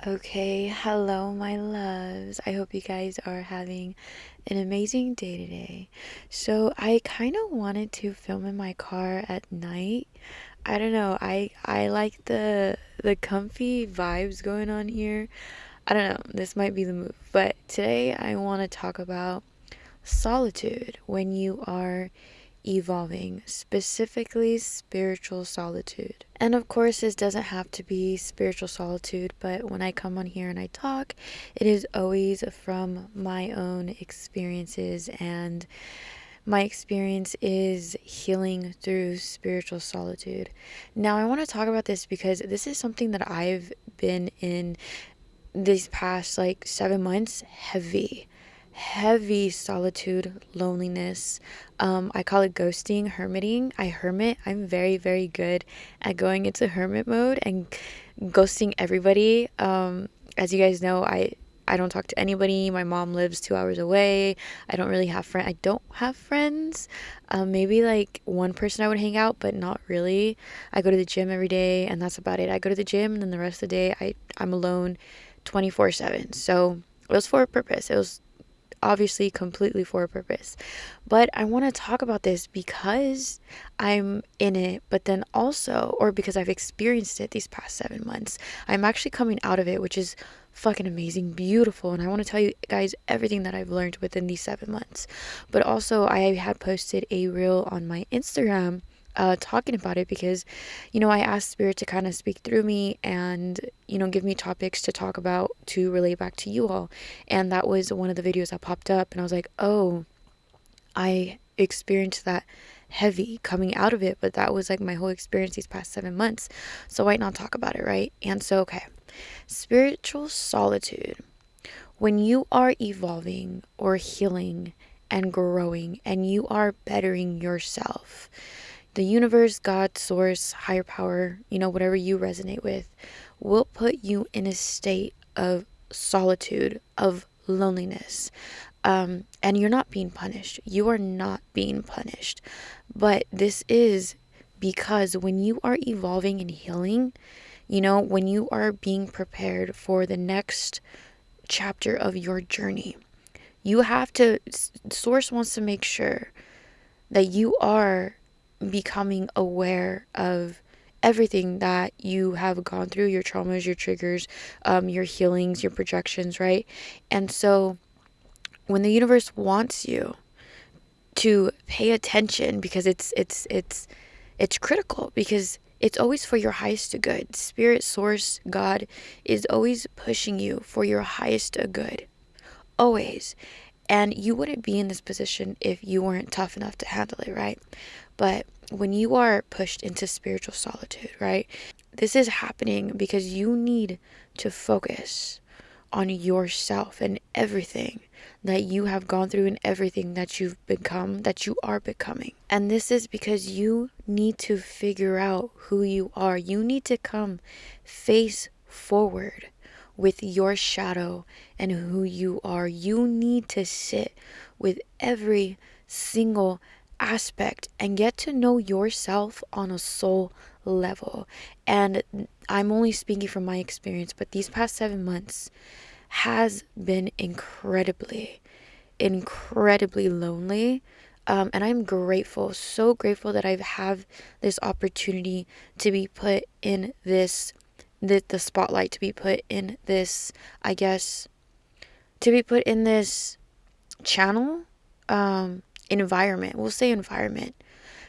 Okay, hello, my loves. I hope you guys are having an amazing day today. So, I kind of wanted to film in my car at night. I don't know. I like the comfy vibes going on here. I don't know. This might be the move. But today I want to talk about solitude when you are evolving, specifically spiritual solitude. And of course, this doesn't have to be spiritual solitude, but when I come on here and I talk, it is always from my own experiences, and my experience is healing through spiritual solitude. Now, I want to talk about this because this is something that I've been in these past like 7 months. Heavy solitude, loneliness. I call it ghosting, hermiting. I hermit. I'm very, very good at going into hermit mode and ghosting everybody. As you guys know, I don't talk to anybody. My mom lives 2 hours away. I don't really have friends. I don't have friends. Maybe like one person I would hang out, but not really. I go to the gym every day, and that's about it. I go to the gym, and then the rest of the day, I'm alone 24/7. So it was for a purpose. It was obviously completely for a purpose. But I want to talk about this because I'm in it, but then also, or because I've experienced it these past 7 months. I'm actually coming out of it, which is fucking amazing, beautiful. And I want to tell you guys everything that I've learned within these 7 months. But also, I had posted a reel on my Instagram talking about it because, I asked Spirit to kind of speak through me and, give me topics to talk about to relay back to you all. And that was one of the videos that popped up, and I was like, oh, I experienced that heavy coming out of it, but that was like my whole experience these past 7 months. So why not talk about it, right? And so, okay, spiritual solitude. When you are evolving or healing and growing and you are bettering yourself, the universe, God, source, higher power, whatever you resonate with, will put you in a state of solitude, of loneliness. And you're not being punished. You are not being punished. But this is because when you are evolving and healing, when you are being prepared for the next chapter of your journey, you have to, Source wants to make sure that you are becoming aware of everything that you have gone through, your traumas, your triggers, your healings, your projections, right? And so when the universe wants you to pay attention, because it's critical, because it's always for your highest good. Spirit, source, God is always pushing you for your highest good. Always. And you wouldn't be in this position if you weren't tough enough to handle it, right? But when you are pushed into spiritual solitude, right? This is happening because you need to focus on yourself and everything that you have gone through and everything that you've become, that you are becoming. And this is because you need to figure out who you are. You need to come face forward with your shadow and who you are. You need to sit with every single aspect and get to know yourself on a soul level. And I'm only speaking from my experience, but these past 7 months has been incredibly lonely. And I'm grateful, so grateful that I have this opportunity to be put in this, the spotlight, to be put in this, I guess, to be put in this channel, environment, we'll say environment,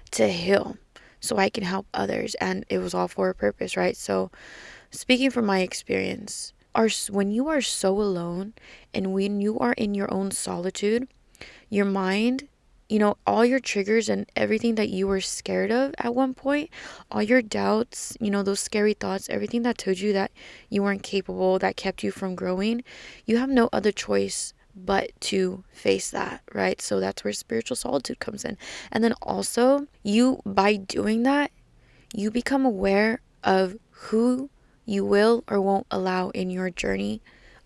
to heal so I can help others. And it was all for a purpose, right? So speaking from my experience, when you are so alone and when you are in your own solitude, your mind, all your triggers and everything that you were scared of at one point, all your doubts, those scary thoughts, everything that told you that you weren't capable, that kept you from growing, you have no other choice but to face that, right? So that's where spiritual solitude comes in. And then also, by doing that, you become aware of who you will or won't allow in your journey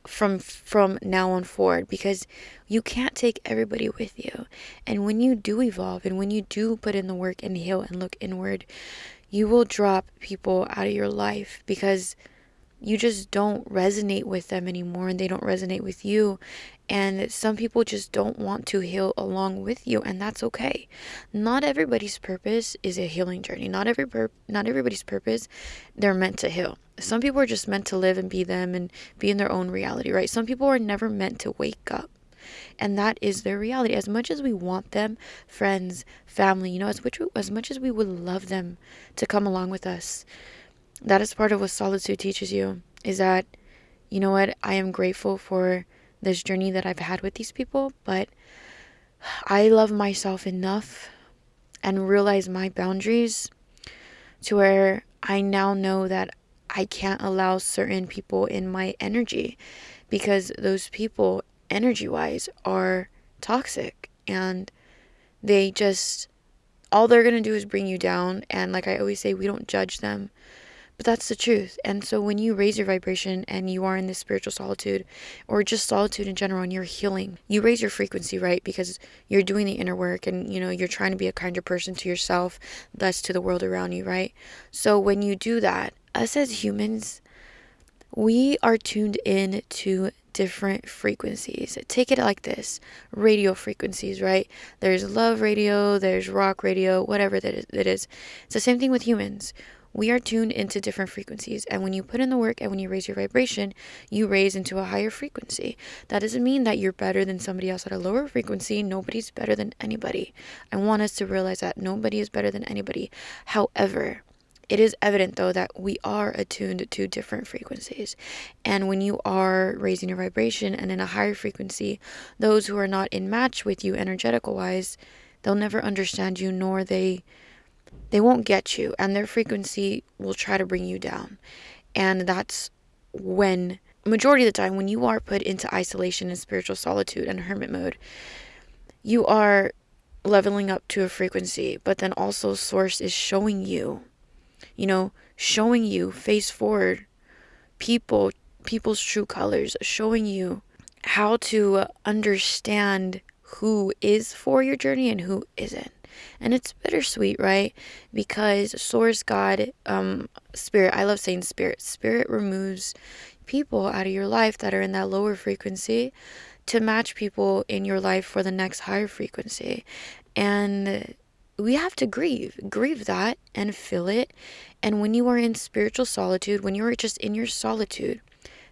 from now on forward, because you can't take everybody with you. And when you do evolve and when you do put in the work and heal and look inward, you will drop people out of your life because you just don't resonate with them anymore and they don't resonate with you. And some people just don't want to heal along with you, and that's okay. Not everybody's purpose is a healing journey. Not everybody's purpose they're meant to heal. Some people are just meant to live and be them and be in their own reality, right? Some people are never meant to wake up. And that is their reality. As much as we want them, friends, family, as much as we would love them to come along with us, that is part of what solitude teaches you, is that, you know what, I am grateful for this journey that I've had with these people, but I love myself enough and realize my boundaries to where I now know that I can't allow certain people in my energy, because those people, energy wise, are toxic, and they just, all they're going to do is bring you down. And like I always say, we don't judge them. But that's the truth. And so when you raise your vibration and you are in this spiritual solitude, or just solitude in general, and you're healing, you raise your frequency, right? Because you're doing the inner work, and you're trying to be a kinder person to yourself, thus to the world around you, right? So when you do that, us as humans, we are tuned in to different frequencies. Take it like this: radio frequencies, right? There's love radio, there's rock radio, whatever that is. It's the same thing with humans. We are tuned into different frequencies, and when you put in the work and when you raise your vibration, you raise into a higher frequency. That doesn't mean that you're better than somebody else at a lower frequency. Nobody's better than anybody. I want us to realize that nobody is better than anybody. However, it is evident, though, that we are attuned to different frequencies. And when you are raising your vibration and in a higher frequency, those who are not in match with you energetical wise, they'll never understand you, nor they won't get you, and their frequency will try to bring you down. And that's when, majority of the time, when you are put into isolation and spiritual solitude and hermit mode, you are leveling up to a frequency, but then also source is showing you, showing you face forward people's true colors, showing you how to understand who is for your journey and who isn't. And it's bittersweet, right? Because source, God, spirit, I love saying spirit removes people out of your life that are in that lower frequency to match people in your life for the next higher frequency. And we have to grieve that and feel it. And when you are in spiritual solitude, when you're just in your solitude,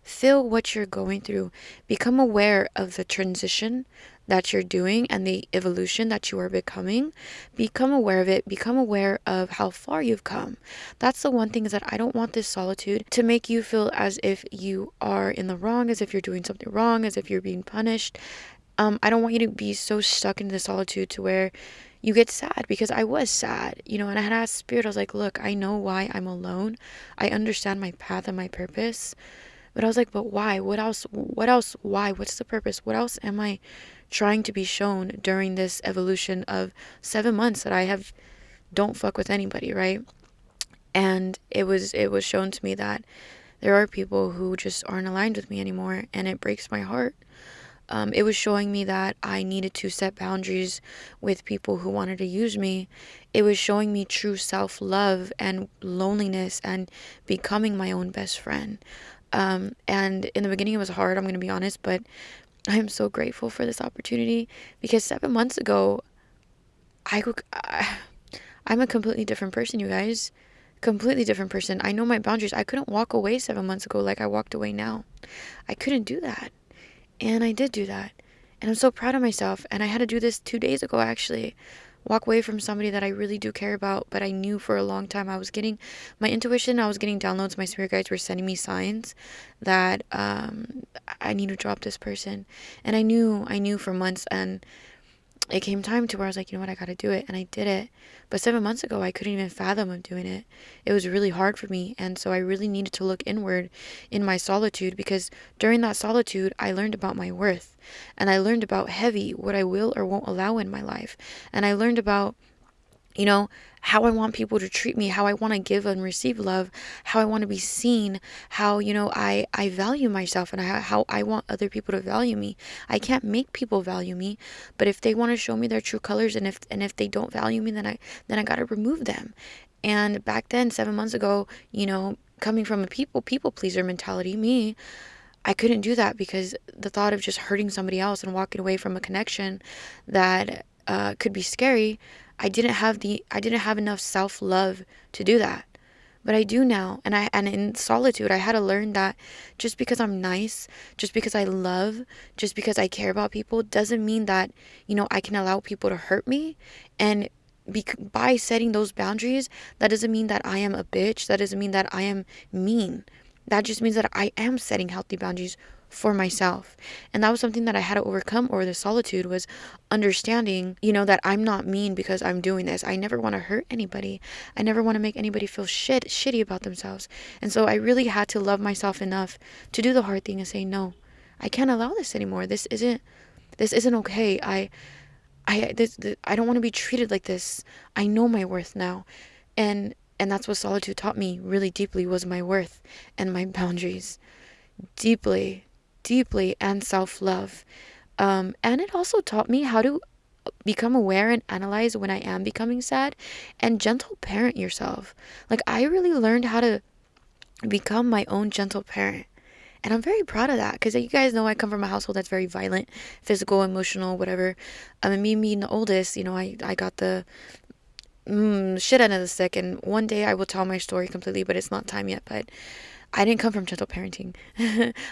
feel what you're going through. Become aware of the transition that you're doing and the evolution that you are becoming. Become aware of it. Become aware of how far you've come. That's the one thing, is that I don't want this solitude to make you feel as if you are in the wrong, as if you're doing something wrong, as if you're being punished. I don't want you to be so stuck in the solitude to where you get sad, because I was sad, and I had asked Spirit, I was like, look, I know why I'm alone. I understand my path and my purpose. But I was like, but why? What else? Why? What's the purpose? What else am I trying to be shown during this evolution of 7 months that I have don't fuck with anybody, right? And it was shown to me that there are people who just aren't aligned with me anymore, and it breaks my heart. It was showing me that I needed to set boundaries with people who wanted to use me. It was showing me true self-love and loneliness and becoming my own best friend. And in the beginning it was hard, I'm going to be honest, but I am so grateful for this opportunity, because 7 months ago, I'm a completely different person, you guys. Completely different person. I know my boundaries. I couldn't walk away 7 months ago like I walked away now. I couldn't do that. And I did do that. And I'm so proud of myself. And I had to do this 2 days ago, actually. Walk away from somebody that I really do care about, but I knew for a long time I was getting my intuition, I was getting downloads, my spirit guides were sending me signs that I need to drop this person. And I knew for months, and it came time to where I was like, you know what, I gotta do it. And I did it. But 7 months ago, I couldn't even fathom of doing it. It was really hard for me. And so I really needed to look inward in my solitude, because during that solitude, I learned about my worth. And I learned about heavy, what I will or won't allow in my life. And I learned about, how I want people to treat me, how I want to give and receive love, how I want to be seen, how, I value myself, and how I want other people to value me. I can't make people value me, but if they want to show me their true colors, and if they don't value me, then I got to remove them. And back then, 7 months ago, coming from a people pleaser mentality, me, I couldn't do that because the thought of just hurting somebody else and walking away from a connection that could be scary, I didn't have enough self-love to do that. But I do now, and in solitude I had to learn that just because I'm nice, just because I love, just because I care about people doesn't mean that, I can allow people to hurt me. And by setting those boundaries, that doesn't mean that I am a bitch. That doesn't mean that I am mean. That just means that I am setting healthy boundaries for myself. And that was something that I had to overcome over the solitude, was understanding, that I'm not mean because I'm doing this. I never want to hurt anybody. I never want to make anybody feel shitty about themselves. And so I really had to love myself enough to do the hard thing and say, no, I can't allow this anymore. This isn't okay. I don't want to be treated like this. I know my worth now. And that's what solitude taught me really deeply, was my worth and my boundaries. Deeply, deeply, and self-love. And it also taught me how to become aware and analyze when I am becoming sad, and gentle parent yourself. Like, I really learned how to become my own gentle parent. And I'm very proud of that, because you guys know I come from a household that's very violent, physical, emotional, whatever. And me being the oldest, I got the shit end of the stick. And one day I will tell my story completely, but it's not time yet. But I didn't come from gentle parenting.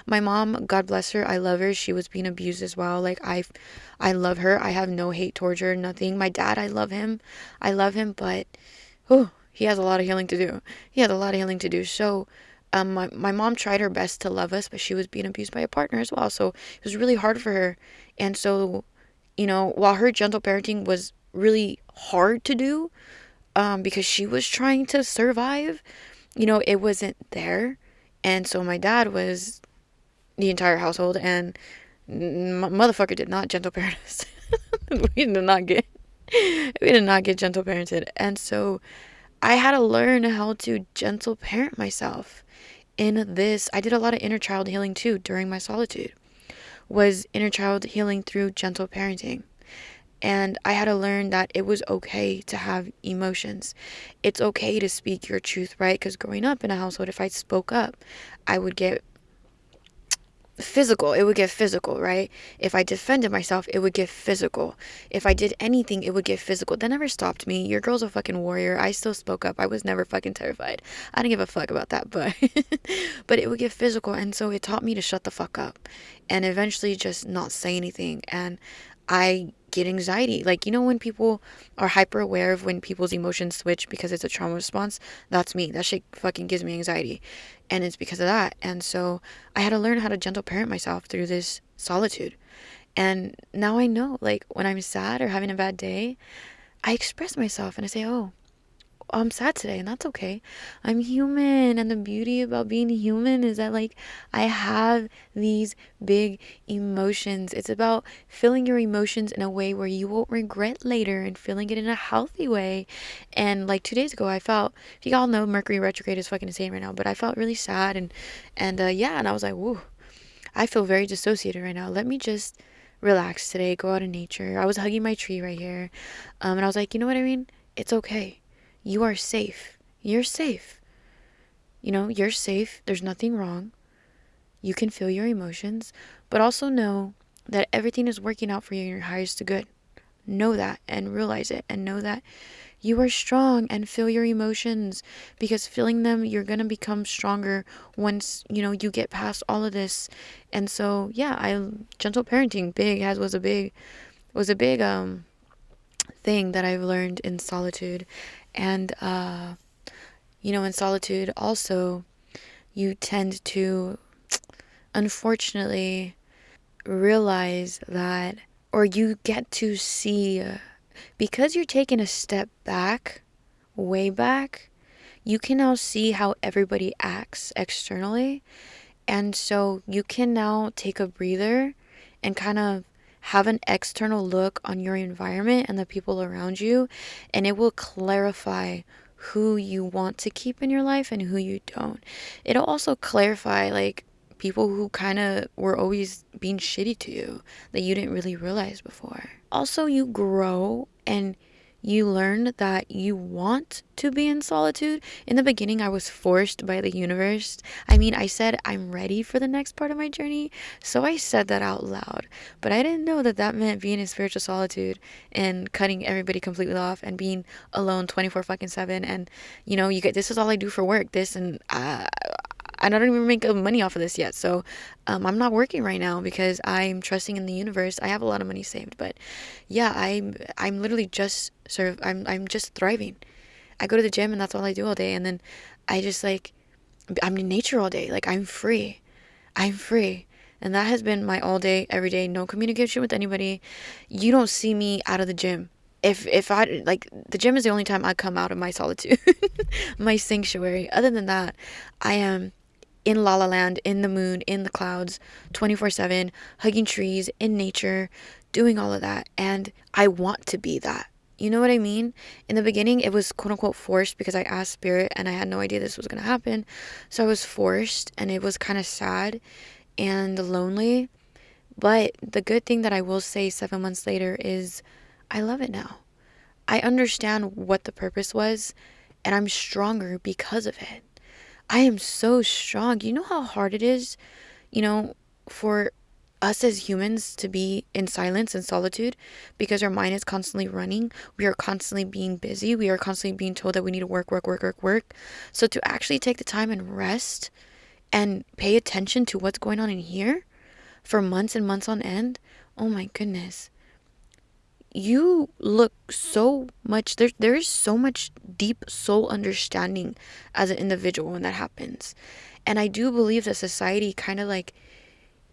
My mom, God bless her, I love her. She was being abused as well. Like, I love her. I have no hate towards her, nothing. My dad, I love him. But he has a lot of healing to do. So, my mom tried her best to love us, but she was being abused by a partner as well. So it was really hard for her. And so, while her gentle parenting was really hard to do, because she was trying to survive, it wasn't there. And so my dad was the entire household, and motherfucker did not gentle parent us. we did not get we did not get gentle parented. And so I had to learn how to gentle parent myself in this. I did a lot of inner child healing too during my solitude. Was inner child healing through gentle parenting. And I had to learn that it was okay to have emotions. It's okay to speak your truth, right? Because growing up in a household, if I spoke up, I would get physical. It would get physical, right? If I defended myself, it would get physical. If I did anything, it would get physical. That never stopped me. Your girl's a fucking warrior. I still spoke up. I was never fucking terrified. I didn't give a fuck about that, but but it would get physical. And so it taught me to shut the fuck up and eventually just not say anything. And I get anxiety. Like, when people are hyper aware of when people's emotions switch because it's a trauma response, that's me. That shit fucking gives me anxiety. And it's because of that. And so I had to learn how to gentle parent myself through this solitude. And now I know, like, when I'm sad or having a bad day, I express myself and I say, oh, I'm sad today, and that's okay. I'm human, and the beauty about being human is that, like, I have these big emotions. It's about feeling your emotions in a way where you won't regret later, and feeling it in a healthy way. And like 2 days ago, I felt, you all know Mercury retrograde is fucking insane right now, but I felt really sad, and I was like, woo, I feel very dissociated right now. Let me just relax today, go out in nature. I was hugging my tree right here, and I was like, you know what I mean? It's okay. You are safe. You're safe. You're safe. There's nothing wrong. You can feel your emotions, but also know that everything is working out for you in your highest good. Know that and realize it, and know that you are strong, and feel your emotions, because feeling them, you're going to become stronger once, you get past all of this. And so, gentle parenting was a big thing that I've learned in solitude. And, in solitude also, you tend to, unfortunately, realize that, or you get to see, because you're taking a step back, way back, you can now see how everybody acts externally. And so you can now take a breather and kind of have an external look on your environment and the people around you, and it will clarify who you want to keep in your life and who you don't. It'll also clarify, like, people who kind of were always being shitty to you that you didn't really realize before. Also, you grow and you learn that you want to be in solitude. In the beginning, I was forced by the universe. I mean, I said I'm ready for the next part of my journey, so I said that out loud. But I didn't know that that meant being in spiritual solitude and cutting everybody completely off and being alone 24 fucking 7. And you get, this is all I do for work. This and I don't even make money off of this yet. So I'm not working right now because I'm trusting in the universe. I have a lot of money saved, but yeah, I'm literally just I'm just thriving. I go to the gym and that's all I do all day, and then I just like, I'm in nature all day. Like, I'm free. I'm free. And that has been my all day, every day, no communication with anybody. You don't see me out of the gym. If I like, the gym is the only time I come out of my solitude, my sanctuary. Other than that, I am in La La Land, in the moon, in the clouds, 24/7, hugging trees, in nature, doing all of that. And I want to be that. You know what I mean? In the beginning, it was quote unquote forced because I asked Spirit and I had no idea this was going to happen. So I was forced, and it was kind of sad and lonely. But the good thing that I will say 7 months later is I love it now. I understand what the purpose was, and I'm stronger because of it. I am so strong. You know how hard it is, you know, for us as humans to be in silence and solitude because our mind is constantly running. We are constantly being busy. We are constantly being told that we need to work, work, work, work, work. So to actually take the time and rest and pay attention to what's going on in here for months and months on end, oh my goodness. You look so much, there is so much deep soul understanding as an individual when that happens. And I do believe that society kind of like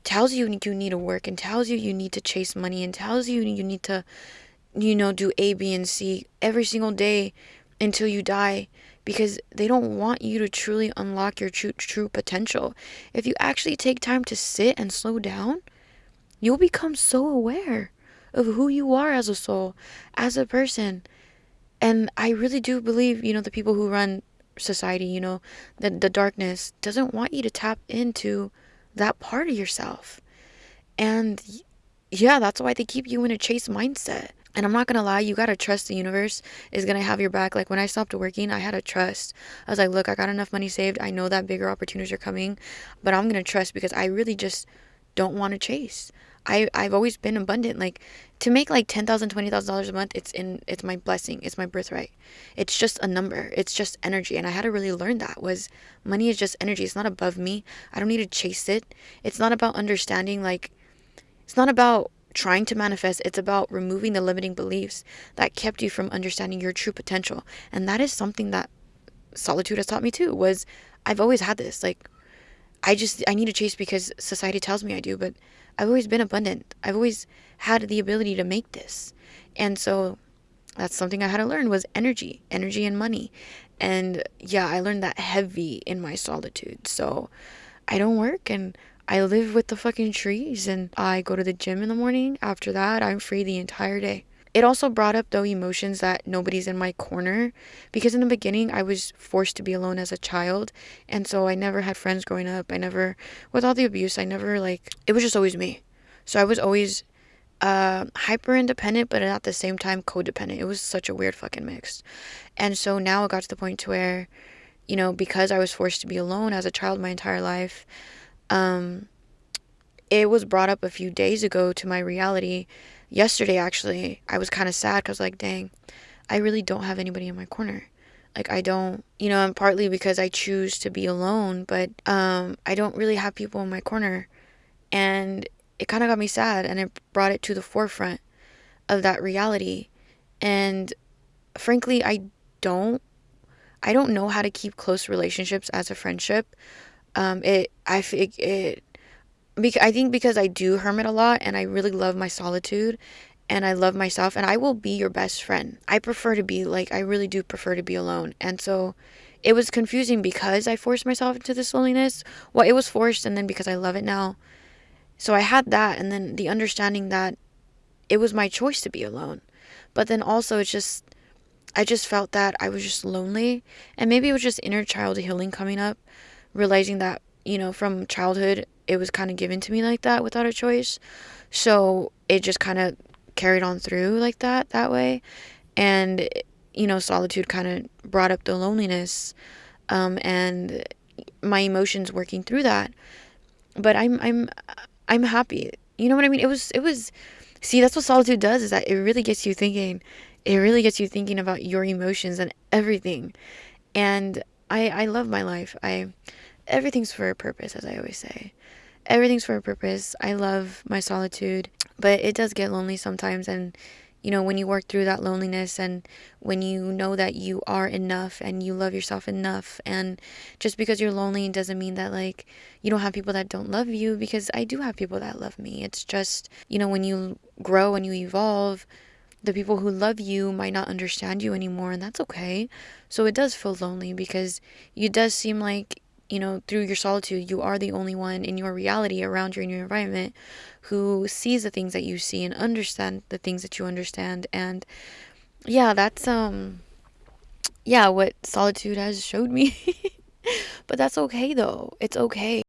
tells you you need to work, and tells you you need to chase money, and tells you you need to, do A, B, and C every single day until you die, because they don't want you to truly unlock your true potential. If you actually take time to sit and slow down, you'll become so aware of who you are as a soul, as a person. And I really do believe, the people who run society, the darkness doesn't want you to tap into that part of yourself. And yeah, that's why they keep you in a chase mindset. And I'm not going to lie, you got to trust the universe is going to have your back. Like, when I stopped working, I had to trust. I was like, look, I got enough money saved. I know that bigger opportunities are coming, but I'm going to trust because I really just don't want to chase. I've always been abundant. Like, to make like $10,000, $20,000 a month, it's my blessing. It's my birthright. It's just a number. It's just energy. And I had to really learn that was money is just energy. It's not above me. I don't need to chase it. It's not about understanding, like, it's not about trying to manifest. It's about removing the limiting beliefs that kept you from understanding your true potential. And that is something that solitude has taught me too, was I've always had this, like, I need to chase because society tells me I do, but I've always been abundant. I've always had the ability to make this. And so that's something I had to learn, was energy and money. And yeah, I learned that heavy in my solitude. So I don't work, and I live with the fucking trees, and I go to the gym in the morning. After that, I'm free the entire day. It also brought up, though, emotions that nobody's in my corner, because in the beginning I was forced to be alone as a child, and so I never had friends growing up. With all the abuse, I never, like, it was just always me. So I was always hyper independent, but at the same time codependent. It was such a weird fucking mix. And so now it got to the point to where, because I was forced to be alone as a child my entire life, it was brought up a few days ago to my reality. Yesterday, actually, I was kind of sad because, like, dang, I really don't have anybody in my corner. Like, I don't, and partly because I choose to be alone, but I don't really have people in my corner. And it kind of got me sad, and it brought it to the forefront of that reality. And frankly, don't I don't know how to keep close relationships as a friendship. I think because I do hermit a lot, and I really love my solitude, and I love myself, and I will be your best friend. I really do prefer to be alone. And so it was confusing because I forced myself into this loneliness. Well, it was forced, and then because I love it now. So I had that, and then the understanding that it was my choice to be alone. But then also I just felt that I was just lonely, and maybe it was just inner child healing coming up, realizing that, from childhood, it was kind of given to me like that without a choice. So it just kind of carried on through like that way. And, solitude kind of brought up the loneliness, and my emotions working through that. But I'm happy. You know what I mean? It was see, that's what solitude does, is that it really gets you thinking. It really gets you thinking about your emotions and everything. And I love my life. I Everything's for a purpose, as I always say. Everything's for a purpose. I love my solitude, but it does get lonely sometimes. And, when you work through that loneliness, and when you know that you are enough and you love yourself enough, and just because you're lonely doesn't mean that, like, you don't have people that don't love you, because I do have people that love me. It's just, when you grow and you evolve, the people who love you might not understand you anymore, and that's okay. So it does feel lonely, because it does seem like, through your solitude, you are the only one in your reality around you, in your environment, who sees the things that you see and understand the things that you understand. And yeah, that's yeah, what solitude has showed me. But that's okay though. It's okay.